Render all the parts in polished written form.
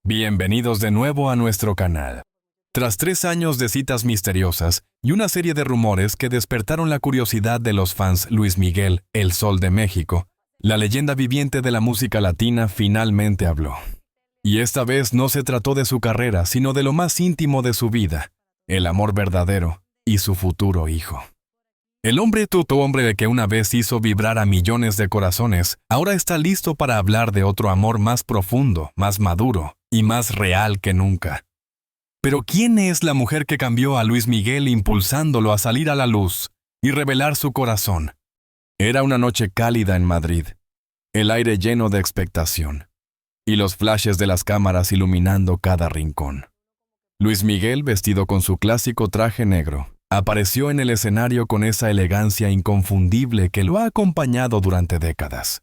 Bienvenidos de nuevo a nuestro canal. Tras 3 años de citas misteriosas y una serie de rumores que despertaron la curiosidad de los fans, Luis Miguel, el Sol de México, la leyenda viviente de la música latina finalmente habló. Y esta vez no se trató de su carrera, sino de lo más íntimo de su vida, el amor verdadero y su futuro hijo. El hombre hombre que una vez hizo vibrar a millones de corazones, ahora está listo para hablar de otro amor más profundo, más maduro y más real que nunca. Pero ¿quién es la mujer que cambió a Luis Miguel impulsándolo a salir a la luz y revelar su corazón? Era una noche cálida en Madrid, el aire lleno de expectación y los flashes de las cámaras iluminando cada rincón. Luis Miguel, vestido con su clásico traje negro, apareció en el escenario con esa elegancia inconfundible que lo ha acompañado durante décadas.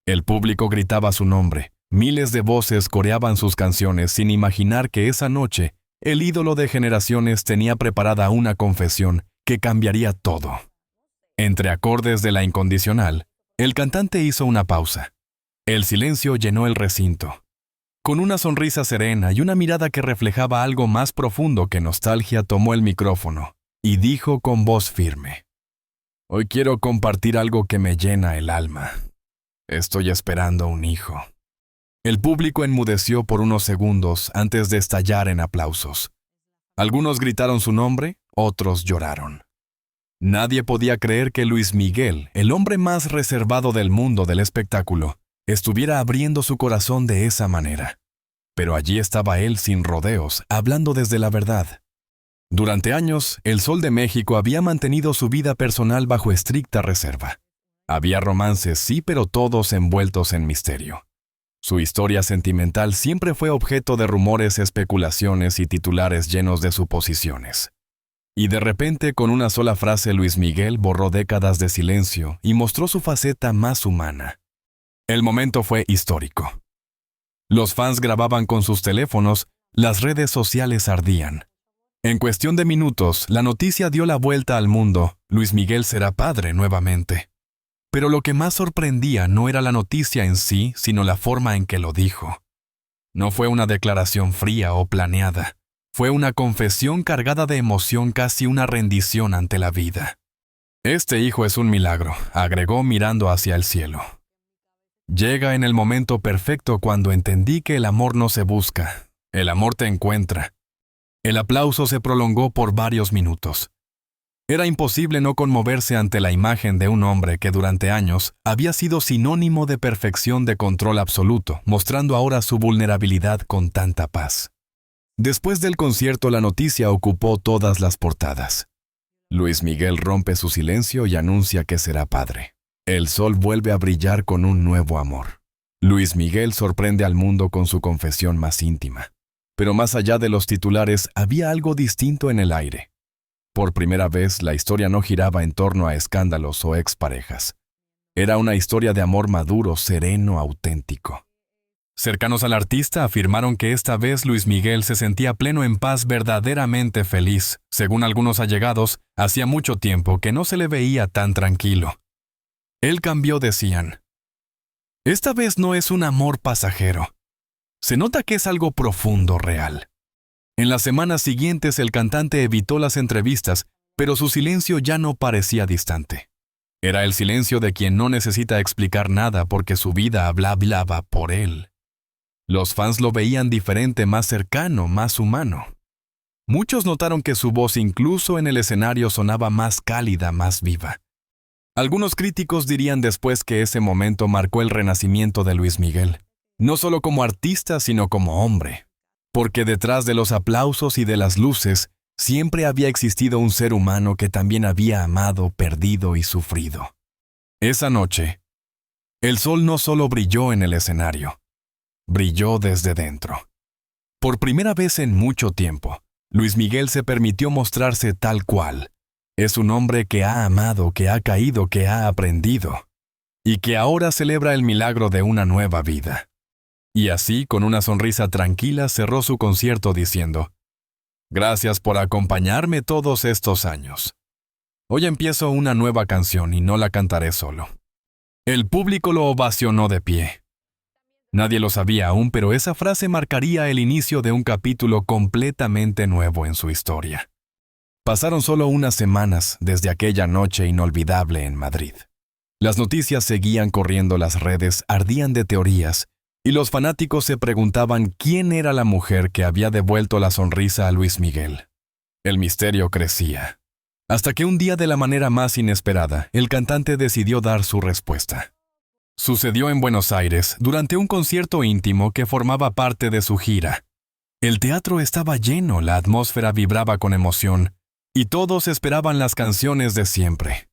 El público gritaba su nombre, miles de voces coreaban sus canciones sin imaginar que esa noche el ídolo de generaciones tenía preparada una confesión que cambiaría todo. Entre acordes de La Incondicional, el cantante hizo una pausa. El silencio llenó el recinto. Con una sonrisa serena y una mirada que reflejaba algo más profundo que nostalgia, tomó el micrófono y dijo con voz firme: «Hoy quiero compartir algo que me llena el alma. Estoy esperando un hijo». El público enmudeció por unos segundos antes de estallar en aplausos. Algunos gritaron su nombre, otros lloraron. Nadie podía creer que Luis Miguel, el hombre más reservado del mundo del espectáculo, estuviera abriendo su corazón de esa manera. Pero allí estaba él sin rodeos, hablando desde la verdad. Durante años, el Sol de México había mantenido su vida personal bajo estricta reserva. Había romances, sí, pero todos envueltos en misterio. Su historia sentimental siempre fue objeto de rumores, especulaciones y titulares llenos de suposiciones. Y de repente, con una sola frase, Luis Miguel borró décadas de silencio y mostró su faceta más humana. El momento fue histórico. Los fans grababan con sus teléfonos, las redes sociales ardían. En cuestión de minutos, la noticia dio la vuelta al mundo: Luis Miguel será padre nuevamente. Pero lo que más sorprendía no era la noticia en sí, sino la forma en que lo dijo. No fue una declaración fría o planeada. Fue una confesión cargada de emoción, casi una rendición ante la vida. «Este hijo es un milagro», agregó mirando hacia el cielo. «Llega en el momento perfecto cuando entendí que el amor no se busca, el amor te encuentra». El aplauso se prolongó por varios minutos. Era imposible no conmoverse ante la imagen de un hombre que durante años había sido sinónimo de perfección, de control absoluto, mostrando ahora su vulnerabilidad con tanta paz. Después del concierto, la noticia ocupó todas las portadas. Luis Miguel rompe su silencio y anuncia que será padre. El sol vuelve a brillar con un nuevo amor. Luis Miguel sorprende al mundo con su confesión más íntima. Pero más allá de los titulares, había algo distinto en el aire. Por primera vez, la historia no giraba en torno a escándalos o exparejas. Era una historia de amor maduro, sereno, auténtico. Cercanos al artista afirmaron que esta vez Luis Miguel se sentía pleno en paz, verdaderamente feliz. Según algunos allegados, hacía mucho tiempo que no se le veía tan tranquilo. Él cambió, decían. Esta vez no es un amor pasajero. Se nota que es algo profundo, real. En las semanas siguientes el cantante evitó las entrevistas, pero su silencio ya no parecía distante. Era el silencio de quien no necesita explicar nada porque su vida hablaba por él. Los fans lo veían diferente, más cercano, más humano. Muchos notaron que su voz incluso en el escenario sonaba más cálida, más viva. Algunos críticos dirían después que ese momento marcó el renacimiento de Luis Miguel. No solo como artista, sino como hombre. Porque detrás de los aplausos y de las luces, siempre había existido un ser humano que también había amado, perdido y sufrido. Esa noche, el sol no solo brilló en el escenario, brilló desde dentro. Por primera vez en mucho tiempo, Luis Miguel se permitió mostrarse tal cual. Es un hombre que ha amado, que ha caído, que ha aprendido, y que ahora celebra el milagro de una nueva vida. Y así, con una sonrisa tranquila, cerró su concierto diciendo: «Gracias por acompañarme todos estos años. Hoy empiezo una nueva canción y no la cantaré solo». El público lo ovacionó de pie. Nadie lo sabía aún, pero esa frase marcaría el inicio de un capítulo completamente nuevo en su historia. Pasaron solo unas semanas desde aquella noche inolvidable en Madrid. Las noticias seguían corriendo, las redes ardían de teorías, y los fanáticos se preguntaban quién era la mujer que había devuelto la sonrisa a Luis Miguel. El misterio crecía, hasta que un día, de la manera más inesperada, el cantante decidió dar su respuesta. Sucedió en Buenos Aires, durante un concierto íntimo que formaba parte de su gira. El teatro estaba lleno, la atmósfera vibraba con emoción, y todos esperaban las canciones de siempre.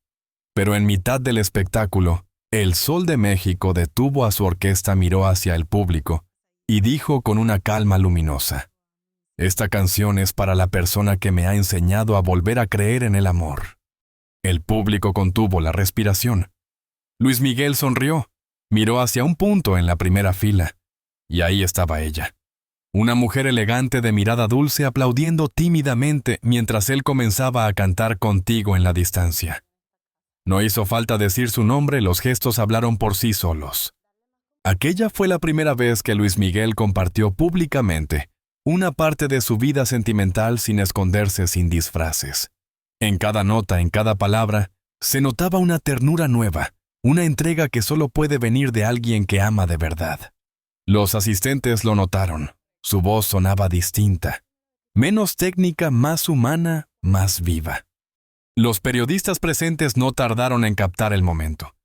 Pero en mitad del espectáculo, el Sol de México detuvo a su orquesta, miró hacia el público y dijo con una calma luminosa: «Esta canción es para la persona que me ha enseñado a volver a creer en el amor». El público contuvo la respiración. Luis Miguel sonrió, miró hacia un punto en la primera fila, y ahí estaba ella. Una mujer elegante de mirada dulce aplaudiendo tímidamente mientras él comenzaba a cantar Contigo en la distancia. No hizo falta decir su nombre, los gestos hablaron por sí solos. Aquella fue la primera vez que Luis Miguel compartió públicamente una parte de su vida sentimental sin esconderse, sin disfraces. En cada nota, en cada palabra, se notaba una ternura nueva, una entrega que solo puede venir de alguien que ama de verdad. Los asistentes lo notaron. Su voz sonaba distinta, menos técnica, más humana, más viva. Los periodistas presentes no tardaron en captar el momento.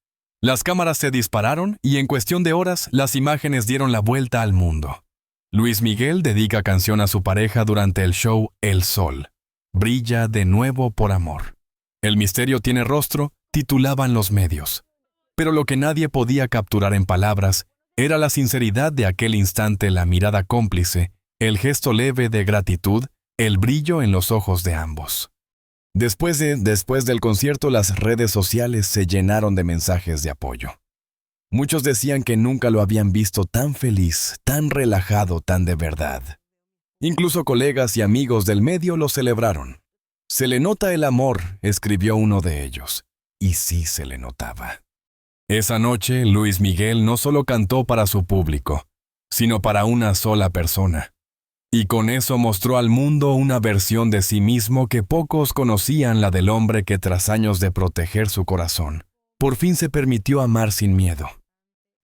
Las cámaras se dispararon y en cuestión de horas las imágenes dieron la vuelta al mundo. Luis Miguel dedica canción a su pareja durante el show El Sol. Brilla de nuevo por amor. El misterio tiene rostro, titulaban los medios. Pero lo que nadie podía capturar en palabras era la sinceridad de aquel instante, la mirada cómplice, el gesto leve de gratitud, el brillo en los ojos de ambos. Después del concierto, las redes sociales se llenaron de mensajes de apoyo. Muchos decían que nunca lo habían visto tan feliz, tan relajado, tan de verdad. Incluso colegas y amigos del medio lo celebraron. «Se le nota el amor», escribió uno de ellos. Y sí se le notaba. Esa noche, Luis Miguel no solo cantó para su público, sino para una sola persona. Y con eso mostró al mundo una versión de sí mismo que pocos conocían, la del hombre que, tras años de proteger su corazón, por fin se permitió amar sin miedo.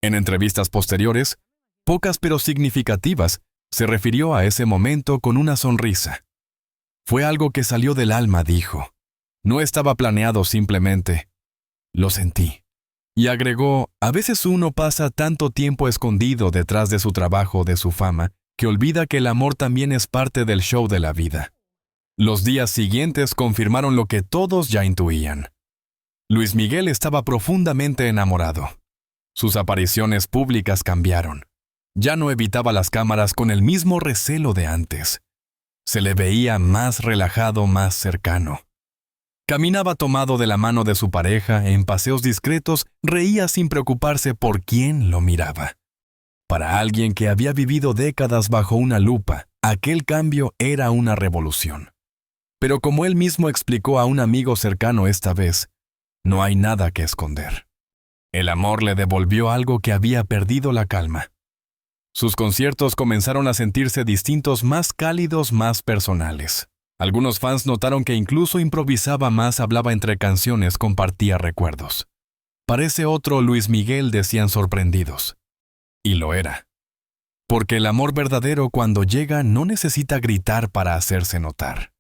En entrevistas posteriores, pocas pero significativas, se refirió a ese momento con una sonrisa. «Fue algo que salió del alma», dijo. «No estaba planeado, simplemente lo sentí». Y agregó: «A veces uno pasa tanto tiempo escondido detrás de su trabajo, de su fama, que olvida que el amor también es parte del show de la vida». Los días siguientes confirmaron lo que todos ya intuían. Luis Miguel estaba profundamente enamorado. Sus apariciones públicas cambiaron. Ya no evitaba las cámaras con el mismo recelo de antes. Se le veía más relajado, más cercano. Caminaba tomado de la mano de su pareja, en paseos discretos, reía sin preocuparse por quién lo miraba. Para alguien que había vivido décadas bajo una lupa, aquel cambio era una revolución. Pero como él mismo explicó a un amigo cercano esta vez, no hay nada que esconder. El amor le devolvió algo que había perdido: la calma. Sus conciertos comenzaron a sentirse distintos, más cálidos, más personales. Algunos fans notaron que incluso improvisaba más, hablaba entre canciones, compartía recuerdos. «Parece otro Luis Miguel», decían sorprendidos. Y lo era. Porque el amor verdadero, cuando llega, no necesita gritar para hacerse notar.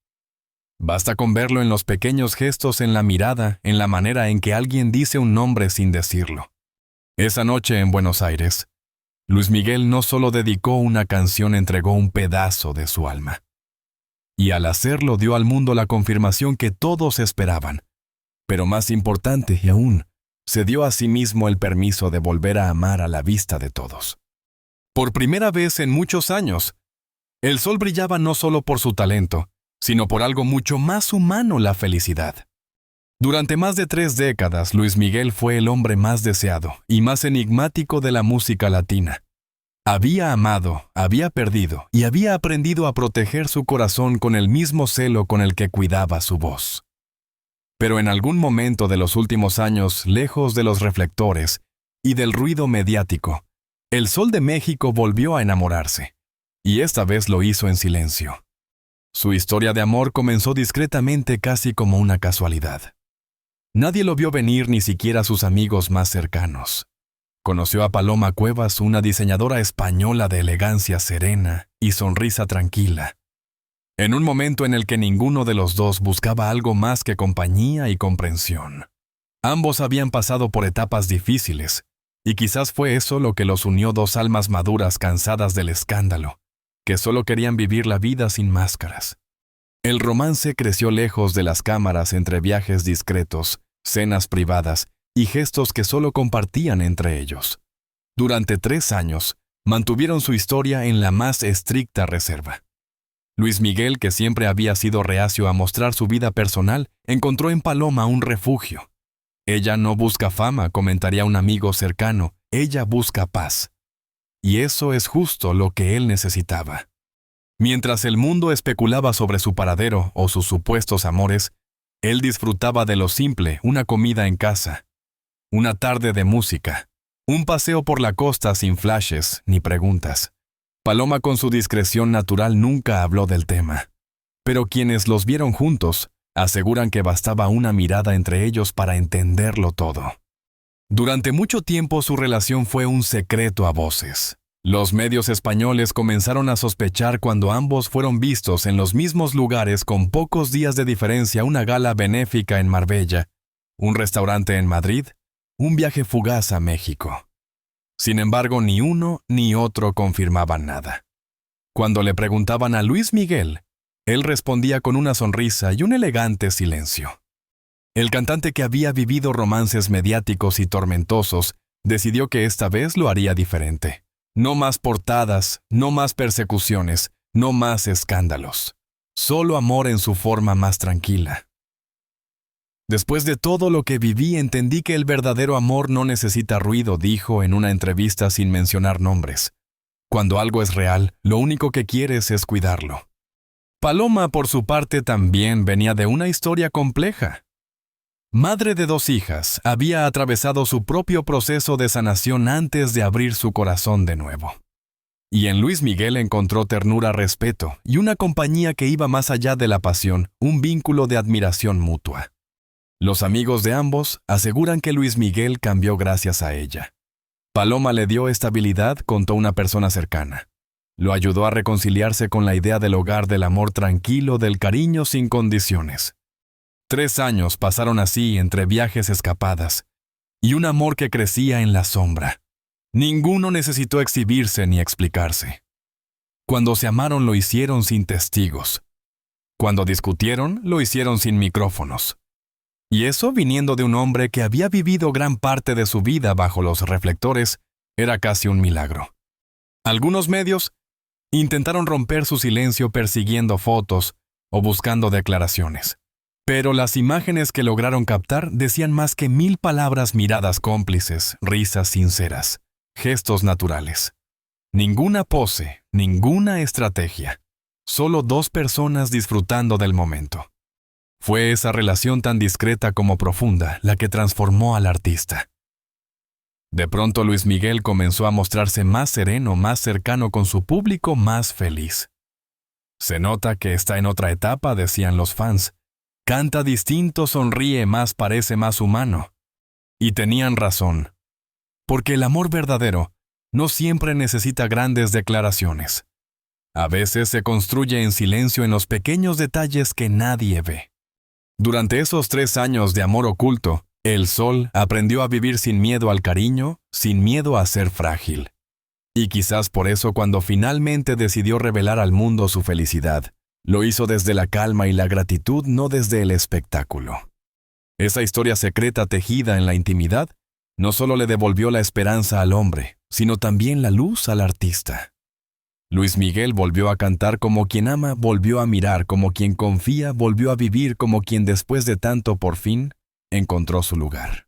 Basta con verlo en los pequeños gestos, en la mirada, en la manera en que alguien dice un nombre sin decirlo. Esa noche en Buenos Aires, Luis Miguel no solo dedicó una canción, entregó un pedazo de su alma. Y al hacerlo dio al mundo la confirmación que todos esperaban. Pero más importante aún, se dio a sí mismo el permiso de volver a amar a la vista de todos. Por primera vez en muchos años, el sol brillaba no solo por su talento, sino por algo mucho más humano: la felicidad. Durante más de 3 décadas, Luis Miguel fue el hombre más deseado y más enigmático de la música latina. Había amado, había perdido y había aprendido a proteger su corazón con el mismo celo con el que cuidaba su voz. Pero en algún momento de los últimos años, lejos de los reflectores y del ruido mediático, El Sol de México volvió a enamorarse, y esta vez lo hizo en silencio. Su historia de amor comenzó discretamente, casi como una casualidad. Nadie lo vio venir, ni siquiera sus amigos más cercanos. Conoció a Paloma Cuevas, una diseñadora española de elegancia serena y sonrisa tranquila. En un momento en el que ninguno de los dos buscaba algo más que compañía y comprensión. Ambos habían pasado por etapas difíciles, y quizás fue eso lo que los unió, dos almas maduras cansadas del escándalo, que solo querían vivir la vida sin máscaras. El romance creció lejos de las cámaras, entre viajes discretos, cenas privadas y gestos que solo compartían entre ellos. Durante 3 años, mantuvieron su historia en la más estricta reserva. Luis Miguel, que siempre había sido reacio a mostrar su vida personal, encontró en Paloma un refugio. Ella no busca fama, comentaría un amigo cercano, ella busca paz. Y eso es justo lo que él necesitaba. Mientras el mundo especulaba sobre su paradero o sus supuestos amores, él disfrutaba de lo simple, una comida en casa, una tarde de música, un paseo por la costa sin flashes ni preguntas. Paloma, con su discreción natural, nunca habló del tema. Pero quienes los vieron juntos aseguran que bastaba una mirada entre ellos para entenderlo todo. Durante mucho tiempo su relación fue un secreto a voces. Los medios españoles comenzaron a sospechar cuando ambos fueron vistos en los mismos lugares, con pocos días de diferencia: una gala benéfica en Marbella, un restaurante en Madrid, un viaje fugaz a México. Sin embargo, ni uno ni otro confirmaban nada. Cuando le preguntaban a Luis Miguel, él respondía con una sonrisa y un elegante silencio. El cantante, que había vivido romances mediáticos y tormentosos, decidió que esta vez lo haría diferente. No más portadas, no más persecuciones, no más escándalos. Solo amor en su forma más tranquila. Después de todo lo que viví, entendí que el verdadero amor no necesita ruido, dijo en una entrevista sin mencionar nombres. Cuando algo es real, lo único que quieres es cuidarlo. Paloma, por su parte, también venía de una historia compleja. Madre de 2 hijas, había atravesado su propio proceso de sanación antes de abrir su corazón de nuevo. Y en Luis Miguel encontró ternura, respeto y una compañía que iba más allá de la pasión, un vínculo de admiración mutua. Los amigos de ambos aseguran que Luis Miguel cambió gracias a ella. Paloma le dio estabilidad, contó una persona cercana. Lo ayudó a reconciliarse con la idea del hogar, del amor tranquilo, del cariño sin condiciones. 3 años pasaron así, entre viajes, escapadas, y un amor que crecía en la sombra. Ninguno necesitó exhibirse ni explicarse. Cuando se amaron, lo hicieron sin testigos. Cuando discutieron, lo hicieron sin micrófonos. Y eso, viniendo de un hombre que había vivido gran parte de su vida bajo los reflectores, era casi un milagro. Algunos medios intentaron romper su silencio persiguiendo fotos o buscando declaraciones. Pero las imágenes que lograron captar decían más que 1000 palabras: miradas cómplices, risas sinceras, gestos naturales. Ninguna pose, ninguna estrategia. Solo 2 personas disfrutando del momento. Fue esa relación, tan discreta como profunda, la que transformó al artista. De pronto Luis Miguel comenzó a mostrarse más sereno, más cercano con su público, más feliz. Se nota que está en otra etapa, decían los fans. Canta distinto, sonríe más, parece más humano. Y tenían razón. Porque el amor verdadero no siempre necesita grandes declaraciones. A veces se construye en silencio, en los pequeños detalles que nadie ve. Durante esos 3 años de amor oculto, el Sol aprendió a vivir sin miedo al cariño, sin miedo a ser frágil. Y quizás por eso, cuando finalmente decidió revelar al mundo su felicidad, lo hizo desde la calma y la gratitud, no desde el espectáculo. Esa historia secreta, tejida en la intimidad, no solo le devolvió la esperanza al hombre, sino también la luz al artista. Luis Miguel volvió a cantar como quien ama, volvió a mirar como quien confía, volvió a vivir como quien, después de tanto, por fin encontró su lugar.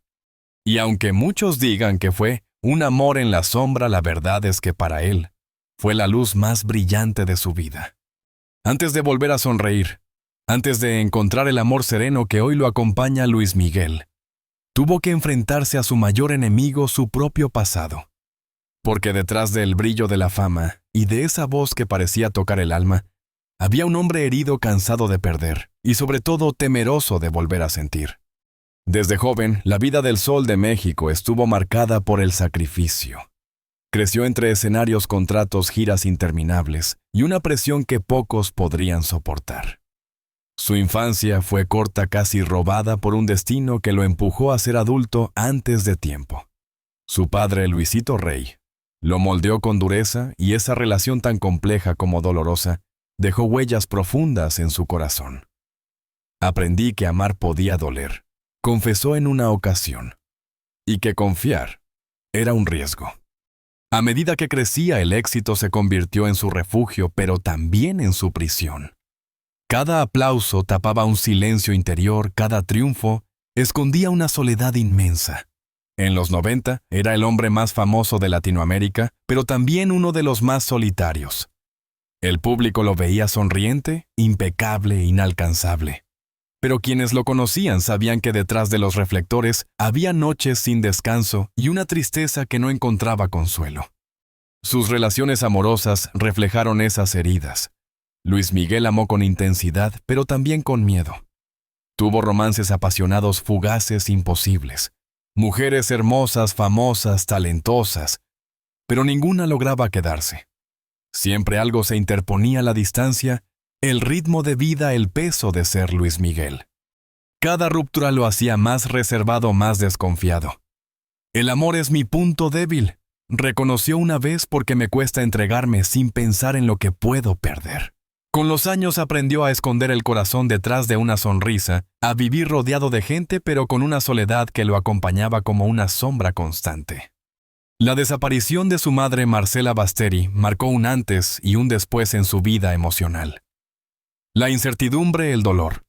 Y aunque muchos digan que fue un amor en la sombra, la verdad es que para él fue la luz más brillante de su vida. Antes de volver a sonreír, antes de encontrar el amor sereno que hoy lo acompaña, Luis Miguel tuvo que enfrentarse a su mayor enemigo, su propio pasado. Porque detrás del brillo de la fama y de esa voz que parecía tocar el alma, había un hombre herido, cansado de perder y sobre todo temeroso de volver a sentir. Desde joven, la vida del Sol de México estuvo marcada por el sacrificio. Creció entre escenarios, contratos, giras interminables y una presión que pocos podrían soportar. Su infancia fue corta, casi robada por un destino que lo empujó a ser adulto antes de tiempo. Su padre, Luisito Rey, lo moldeó con dureza y esa relación tan compleja como dolorosa dejó huellas profundas en su corazón. Aprendí que amar podía doler, confesó en una ocasión, y que confiar era un riesgo. A medida que crecía, el éxito se convirtió en su refugio, pero también en su prisión. Cada aplauso tapaba un silencio interior, cada triunfo escondía una soledad inmensa. En los 90 era el hombre más famoso de Latinoamérica, pero también uno de los más solitarios. El público lo veía sonriente, impecable, inalcanzable. Pero quienes lo conocían sabían que detrás de los reflectores había noches sin descanso y una tristeza que no encontraba consuelo. Sus relaciones amorosas reflejaron esas heridas. Luis Miguel amó con intensidad, pero también con miedo. Tuvo romances apasionados, fugaces, imposibles. Mujeres hermosas, famosas, talentosas, pero ninguna lograba quedarse. Siempre algo se interponía a la distancia, el ritmo de vida, el peso de ser Luis Miguel. Cada ruptura lo hacía más reservado, más desconfiado. El amor es mi punto débil, reconoció una vez, porque me cuesta entregarme sin pensar en lo que puedo perder. Con los años aprendió a esconder el corazón detrás de una sonrisa, a vivir rodeado de gente pero con una soledad que lo acompañaba como una sombra constante. La desaparición de su madre, Marcela Basteri, marcó un antes y un después en su vida emocional. La incertidumbre, el dolor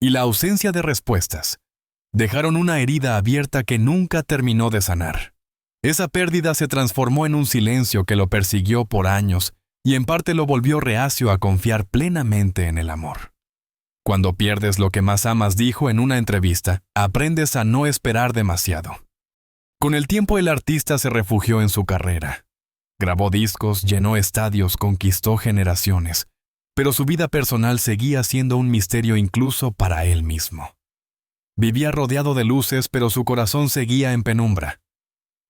y la ausencia de respuestas dejaron una herida abierta que nunca terminó de sanar. Esa pérdida se transformó en un silencio que lo persiguió por años y en parte lo volvió reacio a confiar plenamente en el amor. Cuando pierdes lo que más amas, dijo en una entrevista, aprendes a no esperar demasiado. Con el tiempo el artista se refugió en su carrera. Grabó discos, llenó estadios, conquistó generaciones, pero su vida personal seguía siendo un misterio incluso para él mismo. Vivía rodeado de luces, pero su corazón seguía en penumbra.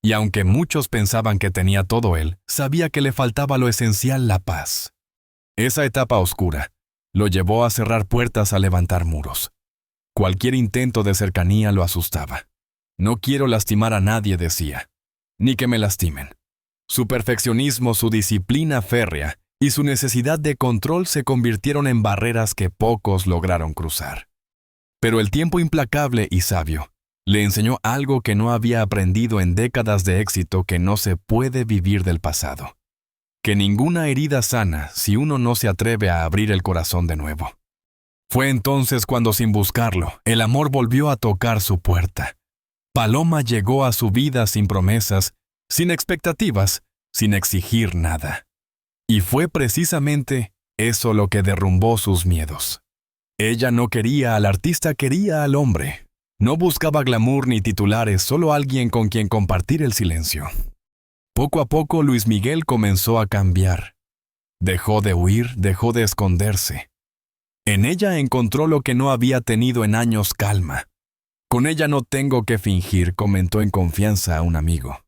Y aunque muchos pensaban que tenía todo él, sabía que le faltaba lo esencial, la paz. Esa etapa oscura lo llevó a cerrar puertas, a levantar muros. Cualquier intento de cercanía lo asustaba. No quiero lastimar a nadie, decía, ni que me lastimen. Su perfeccionismo, su disciplina férrea y su necesidad de control se convirtieron en barreras que pocos lograron cruzar. Pero el tiempo implacable y sabio le enseñó algo que no había aprendido en décadas de éxito: que no se puede vivir del pasado. Que ninguna herida sana si uno no se atreve a abrir el corazón de nuevo. Fue entonces cuando, sin buscarlo, el amor volvió a tocar su puerta. Paloma llegó a su vida sin promesas, sin expectativas, sin exigir nada. Y fue precisamente eso lo que derrumbó sus miedos. Ella no quería al artista, quería al hombre. No buscaba glamour ni titulares, solo alguien con quien compartir el silencio. Poco a poco Luis Miguel comenzó a cambiar. Dejó de huir, dejó de esconderse. En ella encontró lo que no había tenido en años: calma. Con ella no tengo que fingir, comentó en confianza a un amigo.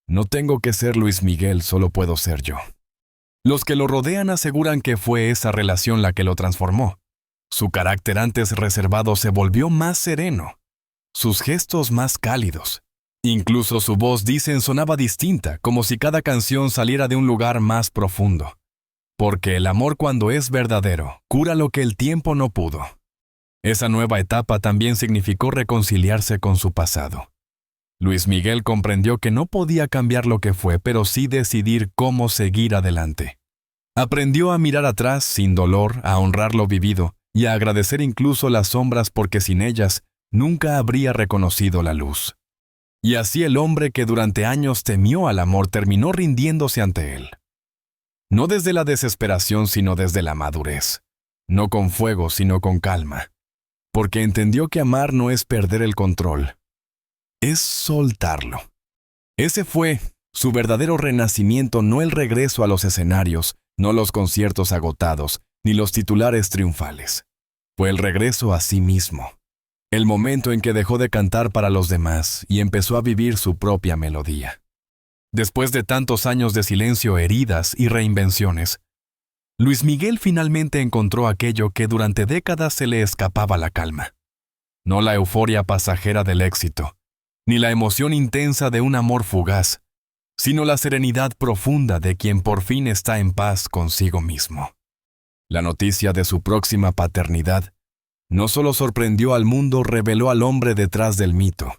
No tengo que ser Luis Miguel, solo puedo ser yo. Los que lo rodean aseguran que fue esa relación la que lo transformó. Su carácter antes reservado se volvió más sereno, sus gestos más cálidos. Incluso su voz, dicen, sonaba distinta, como si cada canción saliera de un lugar más profundo. Porque el amor, cuando es verdadero, cura lo que el tiempo no pudo. Esa nueva etapa también significó reconciliarse con su pasado. Luis Miguel comprendió que no podía cambiar lo que fue, pero sí decidir cómo seguir adelante. Aprendió a mirar atrás sin dolor, a honrar lo vivido y a agradecer incluso las sombras, porque sin ellas nunca habría reconocido la luz. Y así el hombre que durante años temió al amor terminó rindiéndose ante él. No desde la desesperación, sino desde la madurez. No con fuego, sino con calma. Porque entendió que amar no es perder el control, es soltarlo. Ese fue Su verdadero renacimiento no el regreso a los escenarios, no los conciertos agotados, ni los titulares triunfales. Fue el regreso a sí mismo. El momento en que dejó de cantar para los demás y empezó a vivir su propia melodía. Después de tantos años de silencio, heridas y reinvenciones, Luis Miguel finalmente encontró aquello que durante décadas se le escapaba la calma. No la euforia pasajera del éxito, ni la emoción intensa de un amor fugaz, sino la serenidad profunda de quien por fin está en paz consigo mismo. La noticia de su próxima paternidad no solo sorprendió al mundo, reveló al hombre detrás del mito.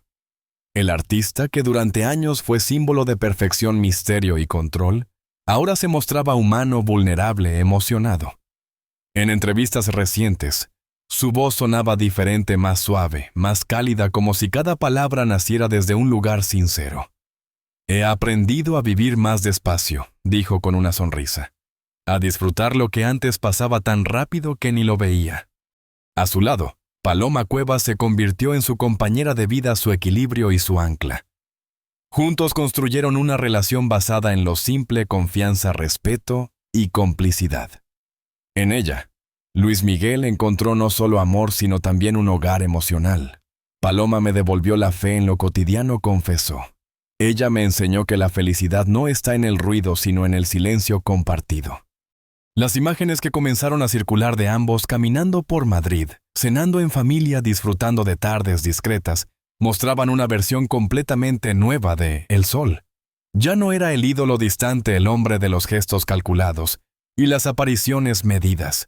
El artista, que durante años fue símbolo de perfección, misterio y control, ahora se mostraba humano, vulnerable, emocionado. En entrevistas recientes, su voz sonaba diferente, más suave, más cálida, como si cada palabra naciera desde un lugar sincero. He aprendido a vivir más despacio, dijo con una sonrisa, a disfrutar lo que antes pasaba tan rápido que ni lo veía. A su lado, Paloma Cuevas se convirtió en su compañera de vida, su equilibrio y su ancla. Juntos construyeron una relación basada en lo simple, confianza, respeto y complicidad. En ella, Luis Miguel encontró no solo amor, sino también un hogar emocional. Paloma me devolvió la fe en lo cotidiano, confesó. Ella me enseñó que la felicidad no está en el ruido, sino en el silencio compartido. Las imágenes que comenzaron a circular de ambos caminando por Madrid, cenando en familia, disfrutando de tardes discretas, mostraban una versión completamente nueva de El Sol. Ya no era el ídolo distante, el hombre de los gestos calculados y las apariciones medidas.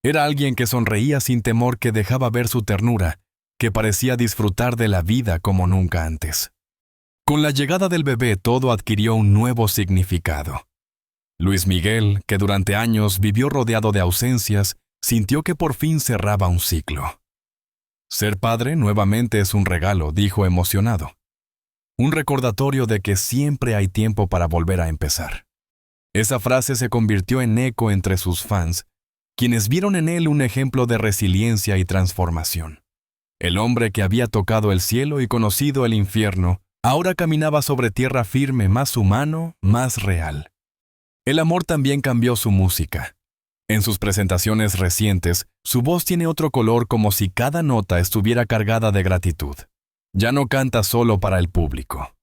Era alguien que sonreía sin temor, que dejaba ver su ternura, que parecía disfrutar de la vida como nunca antes. Con la llegada del bebé, todo adquirió un nuevo significado. Luis Miguel, que durante años vivió rodeado de ausencias, sintió que por fin cerraba un ciclo. Ser padre nuevamente es un regalo, dijo emocionado. Un recordatorio de que siempre hay tiempo para volver a empezar. Esa frase se convirtió en eco entre sus fans, quienes vieron en él un ejemplo de resiliencia y transformación. El hombre que había tocado el cielo y conocido el infierno, ahora caminaba sobre tierra firme, más humano, más real. El amor también cambió su música. En sus presentaciones recientes, su voz tiene otro color, como si cada nota estuviera cargada de gratitud. Ya no canta solo para el público.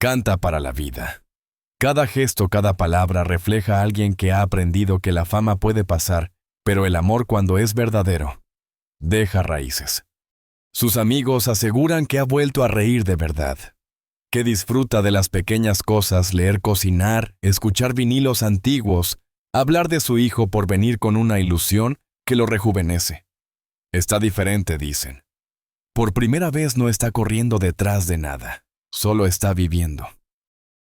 Canta para la vida. Cada gesto, cada palabra refleja a alguien que ha aprendido que la fama puede pasar, pero el amor, cuando es verdadero, deja raíces. Sus amigos aseguran que ha vuelto a reír de verdad, que disfruta de las pequeñas cosas, leer, cocinar, escuchar vinilos antiguos, hablar de su hijo por venir con una ilusión que lo rejuvenece. Está diferente, dicen. Por primera vez no está corriendo detrás de nada, solo está viviendo.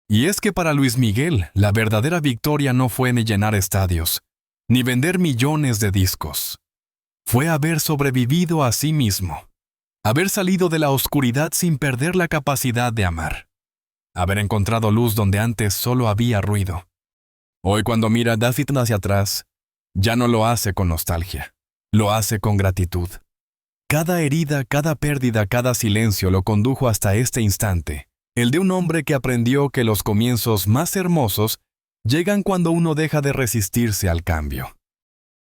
Y es que para Luis Miguel, la verdadera victoria no fue ni llenar estadios, ni vender millones de discos. Fue haber sobrevivido a sí mismo. Haber salido de la oscuridad sin perder la capacidad de amar. Haber encontrado luz donde antes solo había ruido. Hoy, cuando mira David hacia atrás, ya no lo hace con nostalgia, lo hace con gratitud. Cada herida, cada pérdida, cada silencio lo condujo hasta este instante, el de un hombre que aprendió que los comienzos más hermosos llegan cuando uno deja de resistirse al cambio.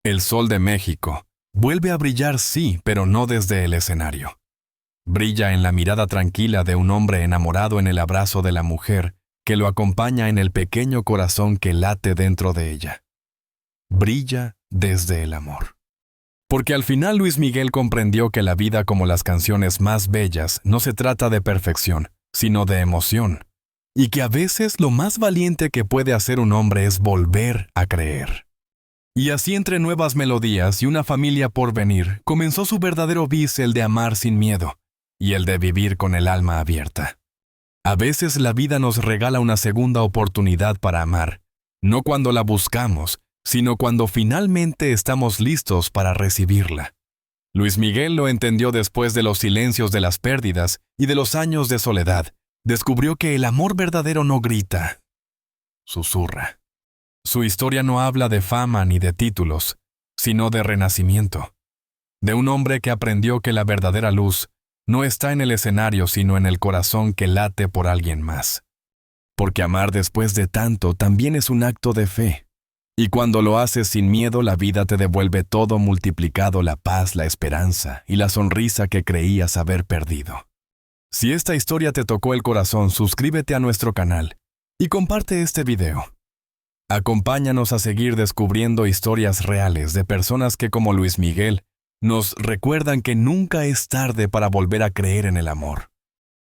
El sol de México vuelve a brillar, sí, pero no desde el escenario. Brilla en la mirada tranquila de un hombre enamorado, en el abrazo de la mujer que lo acompaña, en el pequeño corazón que late dentro de ella. Brilla desde el amor. Porque al final Luis Miguel comprendió que la vida, como las canciones más bellas, no se trata de perfección, sino de emoción. Y que a veces lo más valiente que puede hacer un hombre es volver a creer. Y así, entre nuevas melodías y una familia por venir, comenzó su verdadero vice, el de amar sin miedo. Y el de vivir con el alma abierta. A veces la vida nos regala una segunda oportunidad para amar, no cuando la buscamos, sino cuando finalmente estamos listos para recibirla. Luis Miguel lo entendió después de los silencios de las pérdidas y de los años de soledad. Descubrió que el amor verdadero no grita, susurra. Su historia no habla de fama ni de títulos, sino de renacimiento. De un hombre que aprendió que la verdadera luz no está en el escenario, sino en el corazón que late por alguien más. porque amar después de tanto también es un acto de fe. Y cuando lo haces sin miedo, la vida te devuelve todo multiplicado, la paz, la esperanza y la sonrisa que creías haber perdido. Si esta historia te tocó el corazón, suscríbete a nuestro canal y comparte este video. Acompáñanos a seguir descubriendo historias reales de personas que, como Luis Miguel, nos recuerdan que nunca es tarde para volver a creer en el amor.